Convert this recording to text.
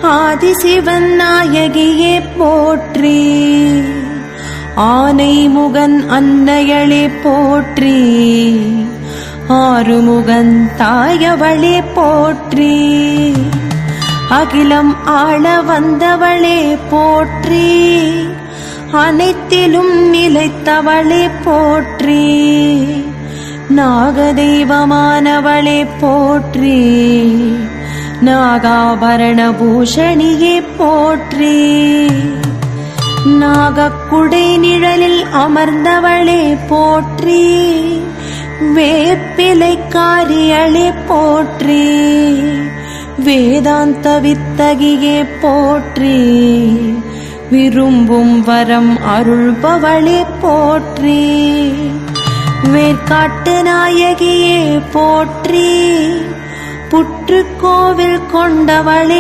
ஆதிசிவன் நாயகியே போற்றி. ஆனை முகன் அன்னையளே போற்றி. ஆறுமுகன் தாயவளே போற்றி. அகிலம் ஆள வந்தவளே போற்றி. அனைத்திலும் நிலைத்தவளே போற்றி. நாகதெய்வமானவளே போற்றி. நாகாபரண பூஷணியே போற்றி. நாகக்குடை நிழலில் அமர்ந்தவளே போற்றி. வேப்பிலைக்காரியளே போற்றி. வேதாந்த வித்தகியே போற்றி. விரும்பும் வரம் அருள்பவளே போற்றி. வேர்க்காட்டு நாயகியே போற்றி. புற்றுக்கோவில் கொண்டவளே